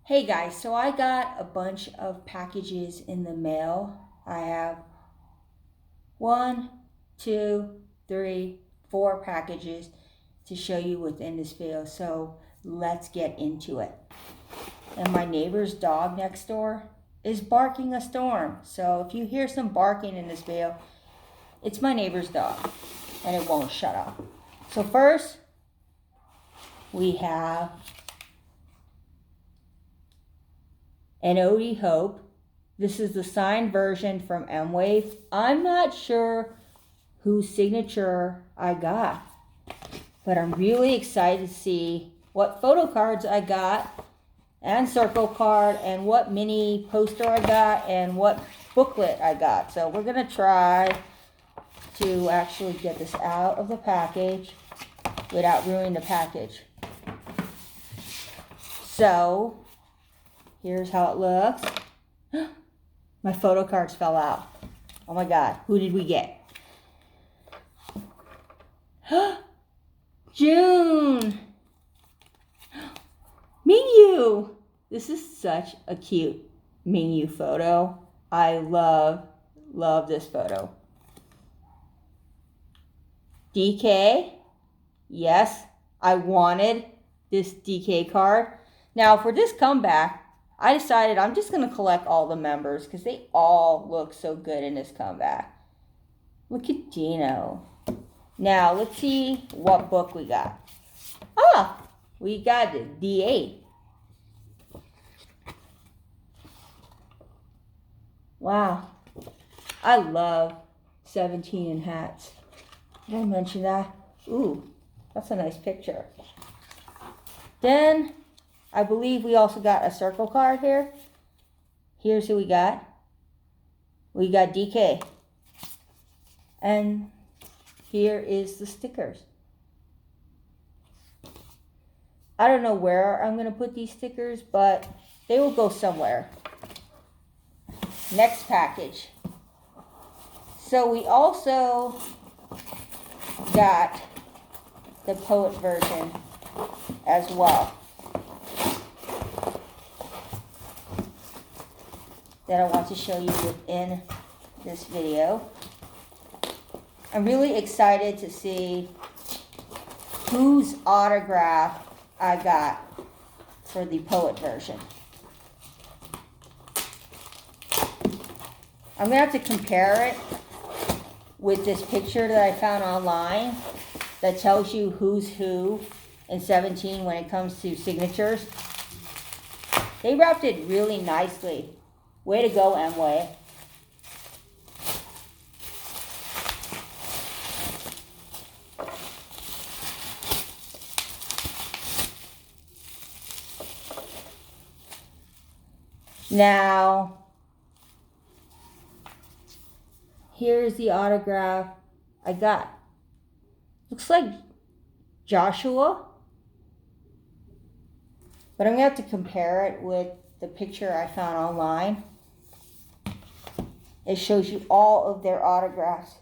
Hey guys, so I got a bunch of packages in the mail. I have 1, 2, 3, 4 packages to show you within this video. So let's get into it. And my neighbor's dog next door is barking a storm. So if you hear some barking in this video, it's my neighbor's dog and it won't shut up. So first, we have an Odie Hope. This is the signed version from M-Wave. I'm not sure whose signature I got, but I'm really excited to see what photo cards I got and circle card and what mini poster I got and what booklet I got. So we're gonna try to actually get this out of the package without ruining the package. So here's how it looks. My photo cards fell out. Oh my God, who did we get? June! Mingyu! This is such a cute Mingyu photo. I love this photo. DK, yes, I wanted this DK card. Now for this comeback, I decided I'm just going to collect all the members because they all look so good in this comeback. Look at Dino. Now, let's see what book we got. Ah, we got the D8. Wow. I love 17 in hats. Did I mention that? Ooh, that's a nice picture. Then I believe we also got a circle card here. Here's who we got. We got DK. And here is the stickers. I don't know where I'm going to put these stickers, but they will go somewhere. Next package. So we also got the poet version as well, that I want to show you within this video. I'm really excited to see whose autograph I got for the poet version. I'm gonna have to compare it with this picture that I found online that tells you who's who in 17 when it comes to signatures. They wrapped it really nicely. Way to go, M-Way. Now, here's the autograph I got. Looks like Joshua, but I'm going to have to compare it with the picture I found online. It shows you all of their autographs.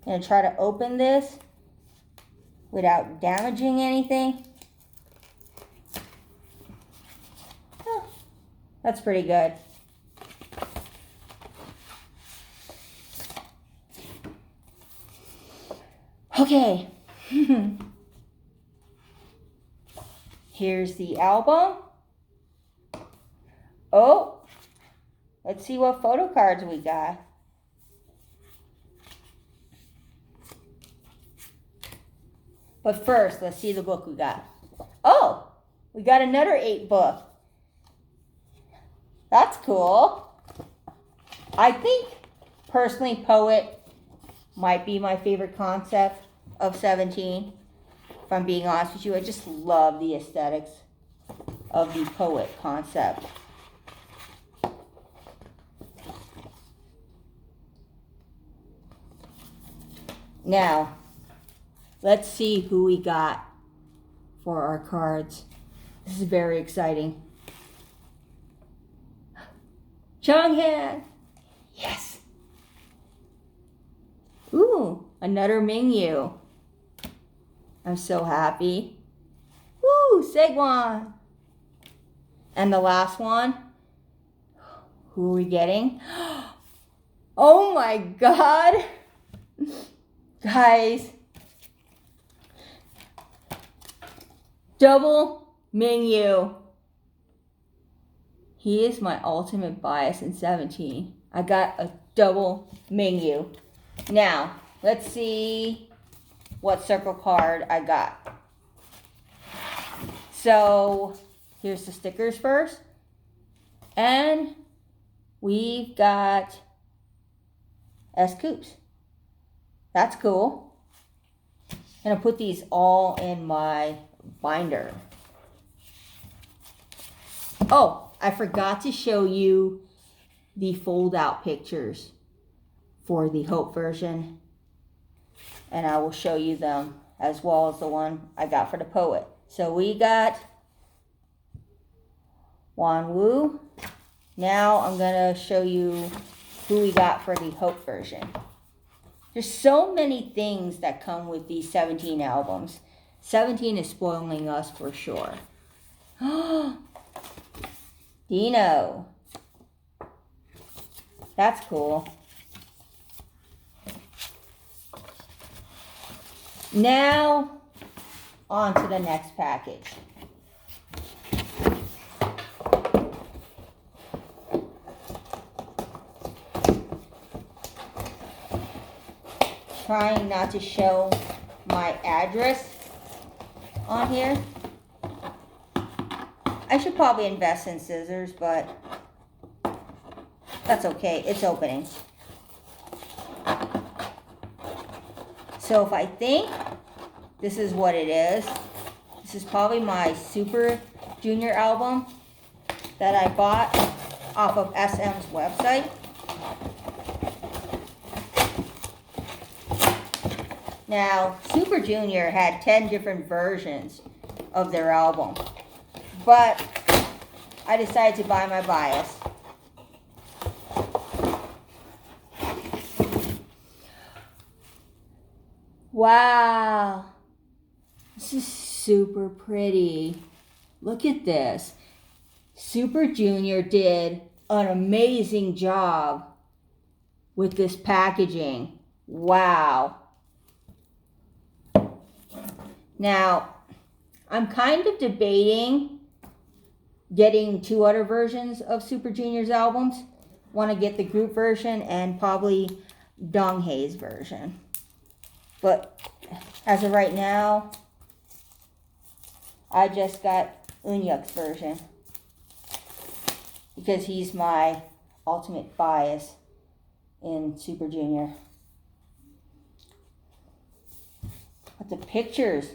I'm going to try to open this without damaging anything. Oh, that's pretty good. Okay. Here's the album. Oh, let's see what photo cards we got. But first, let's see the book we got. Oh, we got another 8 book. That's cool. I think, personally, Poet might be my favorite concept of 17. If I'm being honest with you, I just love the aesthetics of the Poet concept. Now, let's see who we got for our cards. This is very exciting. Chonghan! Yes! Ooh, another Mingyu. I'm so happy. Woo, Segwan. And the last one, who are we getting? Oh my God. Guys, double Mingyu. He is my ultimate bias in 17. I got a double Mingyu. Now, let's see what circle card I got. So, here's the stickers first. And we've got S-Coops. That's cool. I'm going to put these all in my binder. Oh, I forgot to show you the fold-out pictures for the Hope version. And I will show you them as well as the one I got for the Poet. So we got Wanwoo. Now I'm going to show you who we got for the Hope version. There's so many things that come with these 17 albums. 17 is spoiling us for sure. Dino. That's cool. Now, on to the next package. Trying not to show my address on here. I should probably invest in scissors, but that's okay. It's opening. So if I think this is what it is, this is probably my Super Junior album that I bought off of SM's website. Now, Super Junior had 10 different versions of their album, but I decided to buy my bias. Wow, this is super pretty. Look at this. Super Junior did an amazing job with this packaging. Wow. Now, I'm kind of debating getting 2 other versions of Super Junior's albums. Want to get the group version and probably Donghae's version. But as of right now, I just got Eunhyuk's version because he's my ultimate bias in Super Junior. But the pictures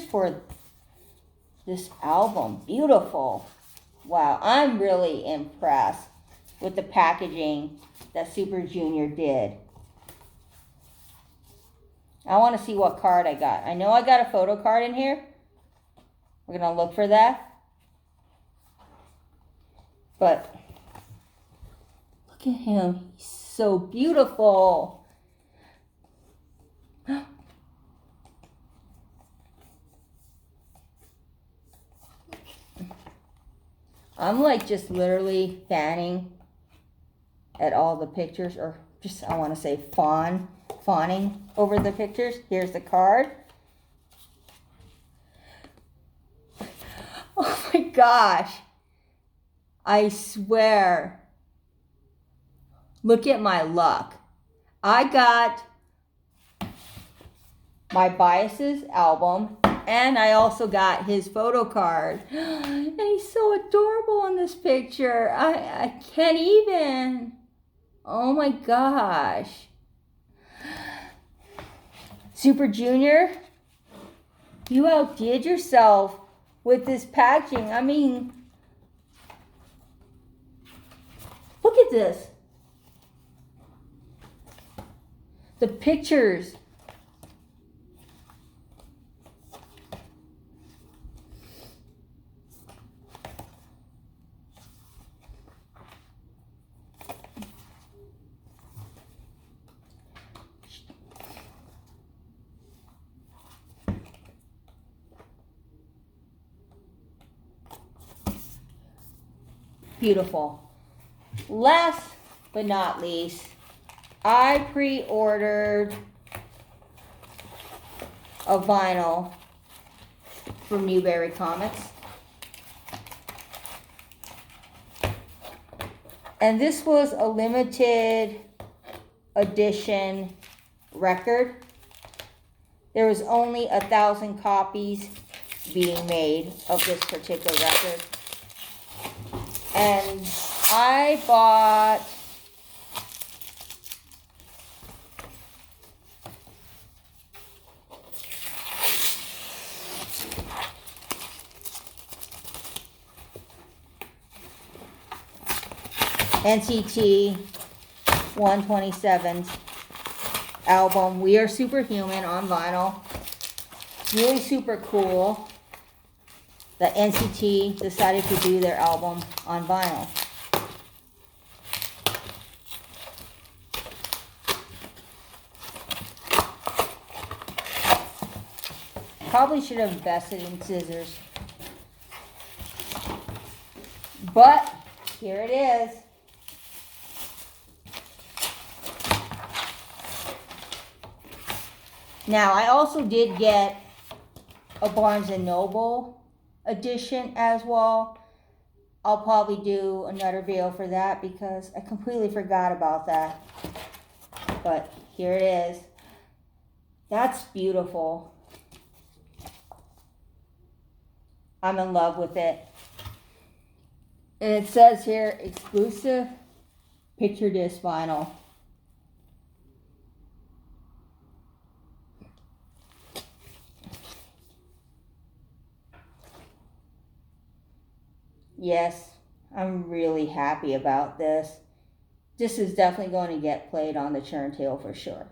for this album, beautiful. Wow, I'm really impressed with the packaging that Super Junior did. I want to see what card I got. I know I got a photo card in here. We're going to look for that. But look at him. He's so beautiful. I'm like just literally fanning at all the pictures, or just, I want to say fawning over the pictures. Here's the card. Oh my gosh. I swear. Look at my luck. I got my Biases album, and I also got his photo card. And he's so adorable in this picture. I can't even. Oh my gosh. Super Junior, you outdid yourself with this packaging. I mean, look at this. The pictures. Beautiful. Last but not least, I pre-ordered a vinyl from Newberry Comics. And this was a limited edition record. There was only 1,000 copies being made of this particular record. And I bought NCT 127's album, We Are Superhuman, on vinyl. It's really super cool that NCT decided to do their album on vinyl. Probably should have invested in scissors. But here it is. Now, I also did get a Barnes & Noble edition as well. I'll probably do another video for that because I completely forgot about that. But here it is. That's beautiful. I'm in love with it. And it says here, exclusive picture disc vinyl. Yes, I'm really happy about this. This is definitely going to get played on the turntable for sure.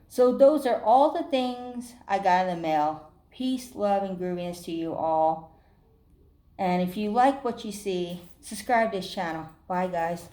So those are all the things I got in the mail. Peace, love, and grooviness to you all. And if you like what you see, subscribe to this channel. Bye, guys.